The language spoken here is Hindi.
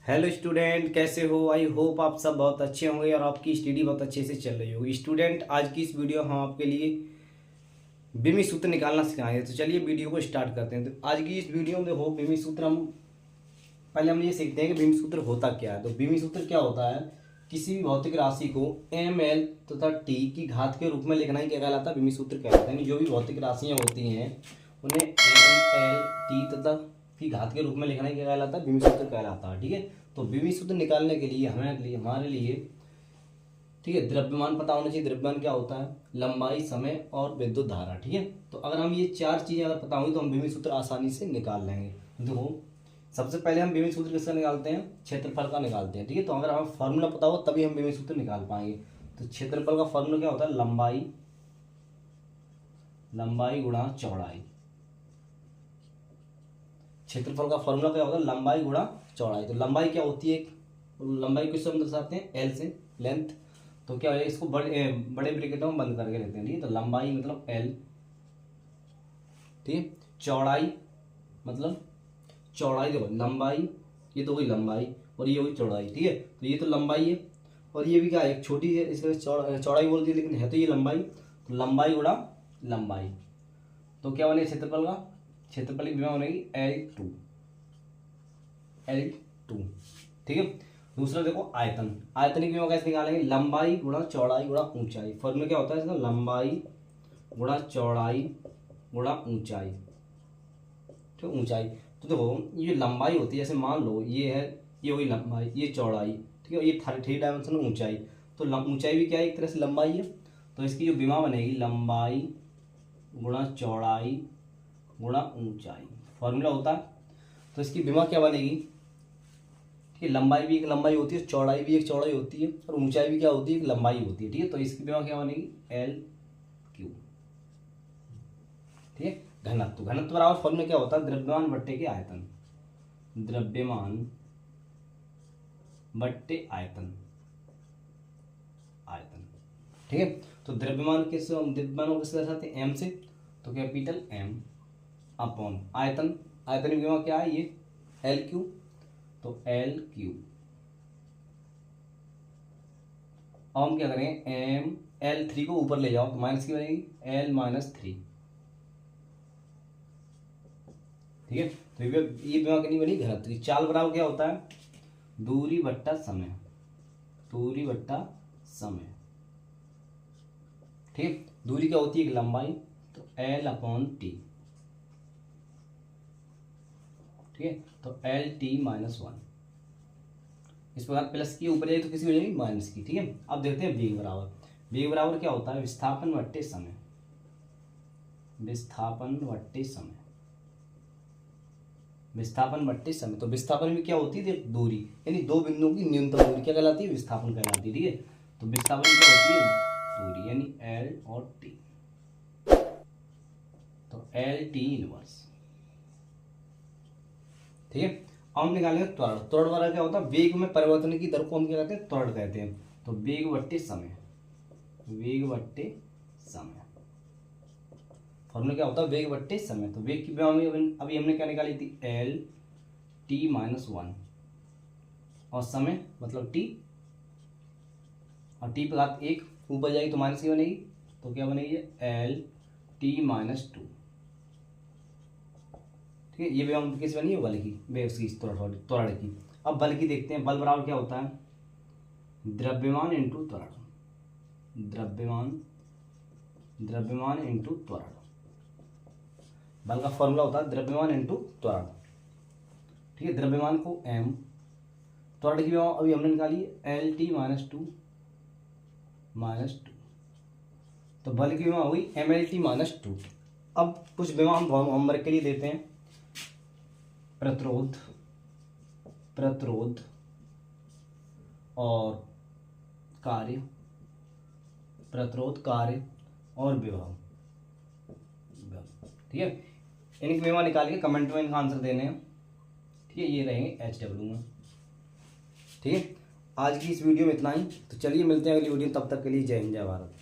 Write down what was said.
हेलो स्टूडेंट, कैसे हो? आई होप आप सब बहुत अच्छे होंगे और आपकी स्टडी बहुत अच्छे से चल रही होगी। स्टूडेंट, आज की इस वीडियो हम आपके लिए बीमी सूत्र निकालना सिखाएंगे। तो चलिए वीडियो को स्टार्ट करते हैं। तो आज की इस वीडियो में देखो बीमी सूत्र हम ये सीखते हैं कि बीमी सूत्र होता क्या है। तो बीमी सूत्र क्या होता है? किसी भी भौतिक राशि को एम एल तथा टी की घात के रूप में लिखना ही क्या कहलाता है? बीमी सूत्र कहलाता है। यानी जो भी भौतिक राशियाँ होती हैं उन्हें एम एल टी तथा की घात के रूप में लिखना ही क्या कहलाता है? बीमी सूत्र कहलाता है। ठीक है, तो बीमी सूत्र निकालने के लिए हमारे लिए ठीक है द्रव्यमान पता होना चाहिए। द्रव्यमान क्या होता है? लंबाई, समय और विद्युत धारा। ठीक है, तो अगर हम ये चार चीजें अगर पता होंगी तो हम बीमी सूत्र आसानी से निकाल लेंगे। देखो सबसे पहले हम बीमी सूत्र किसका निकालते हैं? क्षेत्रफल का निकालते हैं। ठीक है, तो अगर हमें फॉर्मूला पता हो तभी हम बीमी सूत्र निकाल पाएंगे। तो क्षेत्रफल का फॉर्मूला क्या होता है? लंबाई गुणा चौड़ाई। क्षेत्रफल का फॉर्मूला क्या होता है? लंबाई गुणा चौड़ाई। तो लंबाई क्या होती है? लंबाई किससे हम दर्शाते हैं? एल से, लेंथ। तो क्या है, इसको बड़े बड़े ब्रैकेटों में बंद करके लेते हैं। ठीक है, तो लंबाई मतलब एल। ठीक है, चौड़ाई मतलब चौड़ाई, देखो लंबाई ये तो हुई लंबाई और ये हुई चौड़ाई। ठीक है, तो ये तो लंबाई है और ये भी क्या है? एक छोटी है, इसलिए चौड़ाई बोल दी, लेकिन है तो ये लंबाई। तो लंबाई गुणा लंबाई, तो क्या बनेगा क्षेत्रफल का? क्षेत्रफल की विमा बनेगी L2। ठीक है, दूसरा देखो आयतन। आयतन की विमा कैसे निकालेंगे? लंबाई गुणा चौड़ाई गुणा ऊंचाई। फॉर्मूला क्या होता है इसका? लंबाई गुणा चौड़ाई गुणा ऊंचाई। ठीक, ऊंचाई। तो देखो ये लंबाई होती है, जैसे मान लो ये है, ये हुई लंबाई, ये चौड़ाई। ठीक है, ये थ्री डायमेंशन ऊंचाई। तो ऊंचाई भी क्या है? एक तरह से लंबाई है। तो इसकी जो विमा बनेगी लंबाई गुणा चौड़ाई गुणा ऊंचाई, फॉर्मूला होता है। तो इसकी विमा क्या बनेगी? ठीक है, लंबाई भी एक लंबाई होती है, चौड़ाई भी एक चौड़ाई होती है और ऊंचाई भी क्या होती है? एक लंबाई होती है। ठीक है, तो इसकी विमा क्या बनेगी? L3। ठीक है, घनत्व। घनत्व बराबर फॉर्मूला क्या होता है? द्रव्यमान बट्टे के आयतन। द्रव्यमान बट्टे आयतन। आयतन। ठीक है, तो द्रव्यमान को किससे दर्शाते हैं? एम से। तो कैपिटल एम अपॉन आयतन। आयतन की विमा क्या है? ये L3। तो L3। अब हम क्या करेंगे? एम L3 को ऊपर ले जाओ तो माइनस की बनेगी L-3। ठीक है, तो ये विमा कितनी बनी? घनत्व की। चाल बराबर क्या होता है? दूरी बट्टा समय। दूरी बट्टा समय। ठीक है, दूरी क्या होती है? एक लंबाई। तो L/T। ठीक है, तो L T-1। इस प्रकार प्लस की ऊपर जाए तो किसी हो जाएगी माइनस की। ठीक है, अब देखते हैं वेग बराबर। वेग बराबर क्या होता है? विस्थापन बट्टे समय। विस्थापन बट्टे समय। विस्थापन बट्टे समय। तो विस्थापन में क्या होती है? दूरी, यानी दो बिंदुओं की न्यूनतम दूरी क्या कहलाती है? विस्थापन कहलाती है। ठीक है, तो विस्थापन क्या होती है? दूरी, यानी L और T। तो L T−1। ठीक है, अब हम निकालेंगे त्वरण। त्वरण वाला क्या होता है? वेग में परिवर्तन की दर को हम क्या कहते हैं? त्वरण कहते हैं। तो वेग बट्टे समय। वेग बट्टे समय, फॉर्मूला क्या होता है? वेग बट्टे समय। तो वेग की अभी हमने क्या निकाली थी? L T-1 और समय मतलब T, और T पर घात 1 ऊपर जाएगी तो माइनस की बनेगी। तो क्या बनेगी? L T-2। ठीक है, ये हम किस बनी है? बल की, वेव की, त्वरण की। अब बल की देखते हैं। बल बराबर क्या होता है? द्रव्यमान इंटू त्वरण। द्रव्यमान इंटू त्वरण। बल का फॉर्मूला होता है द्रव्यमान इंटू त्वरण। ठीक है, द्रव्यमान को m, त्वरण की अभी हमने निकाली L T-2। तो बल की विमा हुई ML T-2। अब कुछ विमा हम होमवर्क के लिए देते हैं। प्रतिरोध और कार्य। प्रतिरोध, कार्य और विभव। ठीक है, इनकी विमा निकाल के कमेंट में इनका आंसर देने हैं। ठीक है, ये रहेंगे HW में। ठीक है, आज की इस वीडियो में इतना ही। तो चलिए मिलते हैं अगली वीडियो, तब तक के लिए जय हिंद, जय भारत।